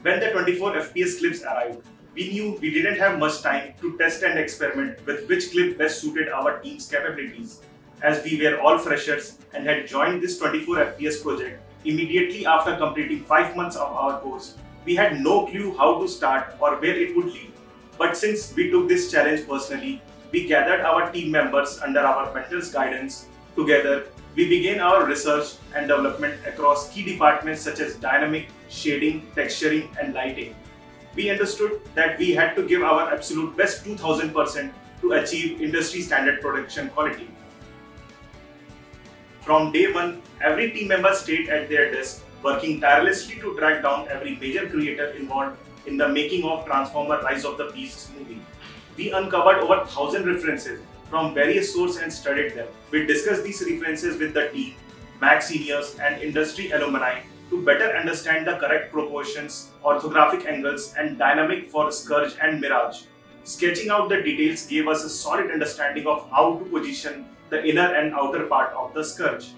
When the 24 FPS clips arrived, we knew we didn't have much time to test and experiment with which clip best suited our team's capabilities, as we were all freshers and had joined this 24 FPS project immediately after completing 5 months of our course. We had no clue how to start or where it would lead. But since we took this challenge personally, we gathered our team members under our mentor's guidance. Together, we began our research and development across key departments such as dynamic, shading, texturing, and lighting. We understood that we had to give our absolute best 2000% to achieve industry standard production quality. From day one, every team member stayed at their desk, working tirelessly to track down every major creator involved in the making of Transformer Rise of the Beasts movie. We uncovered over 1,000 references from various sources and studied them. We discussed these references with the team, MAAC seniors, and industry alumni to better understand the correct proportions, orthographic angles, and dynamic for Scourge and Mirage. Sketching out the details gave us a solid understanding of how to position the inner and outer part of the Scourge.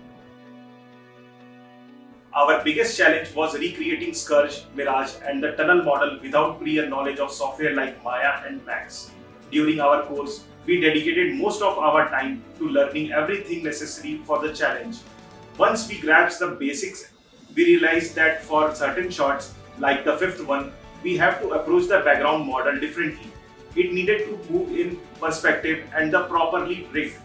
Our biggest challenge was recreating Scourge, Mirage, and the tunnel model without prior knowledge of software like Maya and Max. During our course, we dedicated most of our time to learning everything necessary for the challenge. Once we grasped the basics, we realized that for certain shots, like the fifth one, we have to approach the background model differently. It needed to move in perspective and the properly rigged.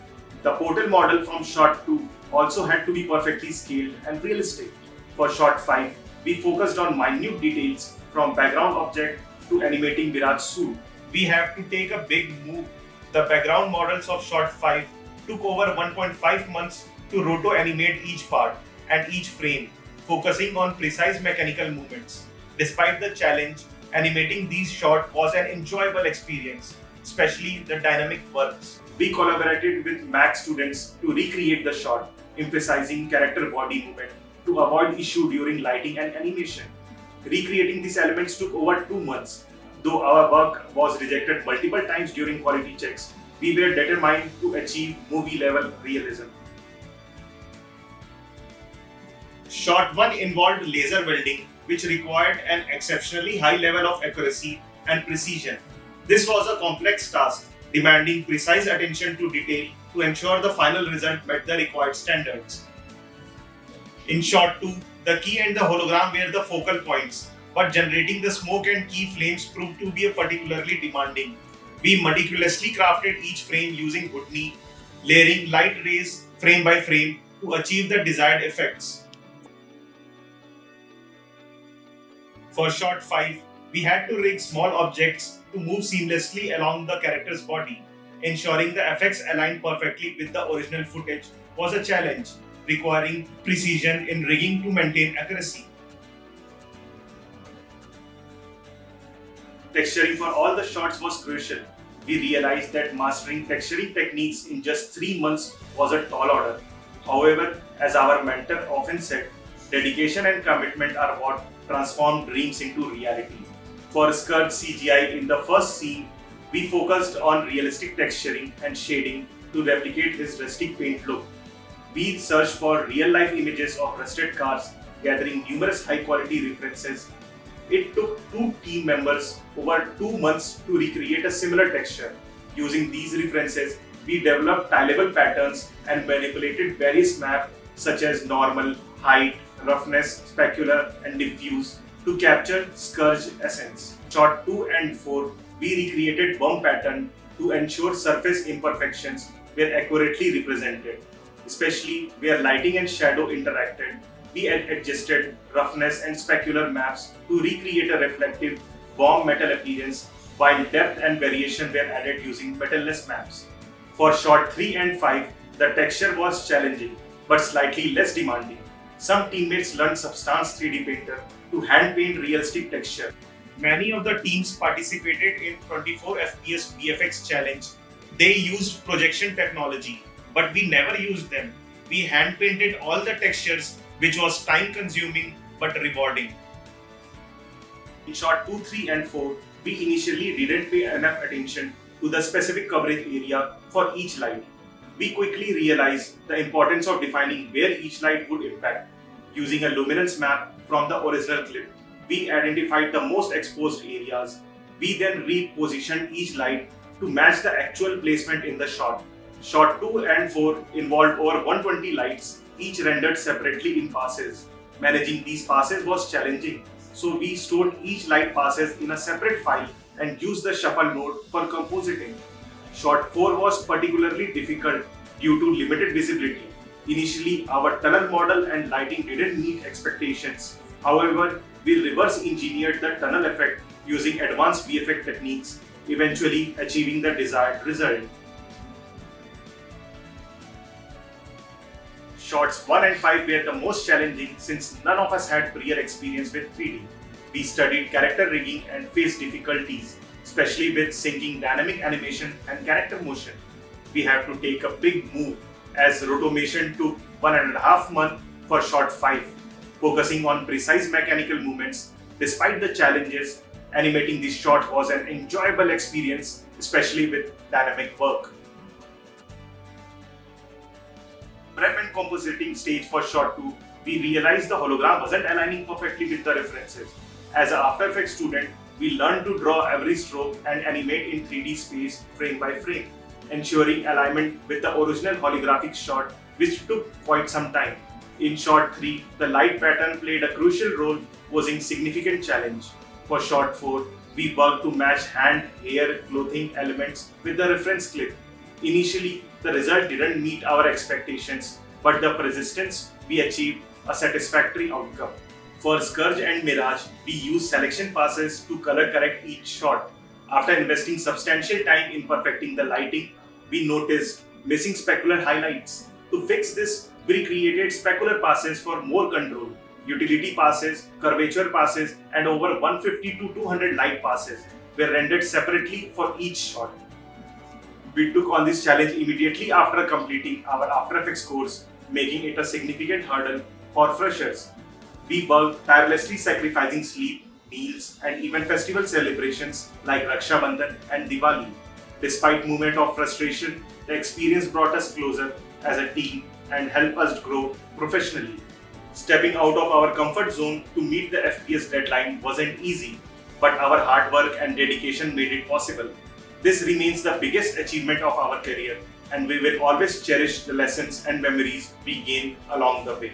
The portal model from shot 2 also had to be perfectly scaled and realistic. For shot 5, we focused on minute details from background object to animating Mirage suit. We have to take a big move. The background models of shot 5 took over 1.5 months to roto-animate each part and each frame, focusing on precise mechanical movements. Despite the challenge, animating these shots was an enjoyable experience, especially the dynamic works. We collaborated with MAAC students to recreate the shot, emphasizing character body movement to avoid issue during lighting and animation. Recreating these elements took over 2 months. Though our work was rejected multiple times during quality checks, we were determined to achieve movie-level realism. Shot 1 involved laser welding, which required an exceptionally high level of accuracy and precision. This was a complex task, demanding precise attention to detail to ensure the final result met the required standards. In shot 2, the key and the hologram were the focal points, but generating the smoke and key flames proved to be particularly demanding. We meticulously crafted each frame using Houdini, layering light rays frame by frame to achieve the desired effects. For shot 5, we had to rig small objects to move seamlessly along the character's body. Ensuring the effects aligned perfectly with the original footage was a challenge, requiring precision in rigging to maintain accuracy. Texturing for all the shots was crucial. We realized that mastering texturing techniques in just 3 months was a tall order. However, as our mentor often said, dedication and commitment are what transform dreams into reality. For Scourge CGI in the first scene, we focused on realistic texturing and shading to replicate his rustic paint look. We searched for real-life images of rusted cars, gathering numerous high-quality references. It took 2 team members over 2 months to recreate a similar texture. Using these references, we developed tileable patterns and manipulated various maps such as normal, height, roughness, specular, and diffuse to capture Scourge essence. Shot 2 and 4, we recreated bump pattern to ensure surface imperfections were accurately represented, especially where lighting and shadow interacted. We adjusted roughness and specular maps to recreate a reflective, warm metal appearance, while depth and variation were added using metalless maps. For shot 3 and 5, the texture was challenging but slightly less demanding. Some teammates learned Substance 3D Painter to hand paint realistic texture. Many of the teams participated in 24 FPS VFX challenge. They used projection technology, but we never used them. We hand painted all the textures, which was time consuming but rewarding. In shot 2, 3 and 4, we initially didn't pay enough attention to the specific coverage area for each light. We quickly realized the importance of defining where each light would impact, using a luminance map from the original clip. we identified the most exposed areas. We then repositioned each light to match the actual placement in the shot. Shot 2 and 4 involved over 120 lights, each rendered separately in passes. Managing these passes was challenging, so we stored each light passes in a separate file and used the shuffle node for compositing. Shot 4 was particularly difficult due to limited visibility. Initially, our tunnel model and lighting didn't meet expectations. However, we reverse engineered the tunnel effect using advanced VFX techniques, eventually achieving the desired result. Shots 1 and 5 were the most challenging since none of us had prior experience with 3D. We studied character rigging and faced difficulties, especially with syncing dynamic animation and character motion. We had to take a big move as rotomation took 1.5 months for shot 5, focusing on precise mechanical movements. Despite the challenges, animating this shot was an enjoyable experience, especially with dynamic work. Prep and compositing stage for shot 2, we realized the hologram wasn't aligning perfectly with the references. As an After Effects student, we learned to draw every stroke and animate in 3D space frame by frame, ensuring alignment with the original holographic shot, which took quite some time. In shot 3, the light pattern played a crucial role, posing significant challenge. For shot 4, we worked to match hand, hair, clothing elements with the reference clip. Initially, the result didn't meet our expectations, but the persistence, we achieved a satisfactory outcome. For Scourge and Mirage, we used selection passes to color correct each shot. After investing substantial time in perfecting the lighting, we noticed missing specular highlights. To fix this, we created specular passes for more control, utility passes, curvature passes, and over 150 to 200 light passes were rendered separately for each shot. We took on this challenge immediately after completing our After Effects course, making it a significant hurdle for freshers. We worked tirelessly, sacrificing sleep, meals, and even festival celebrations like Raksha Bandhan and Diwali. Despite moment of frustration, the experience brought us closer as a team and helped us grow professionally. Stepping out of our comfort zone to meet the FPS deadline wasn't easy, but our hard work and dedication made it possible. This remains the biggest achievement of our career, and we will always cherish the lessons and memories we gained along the way.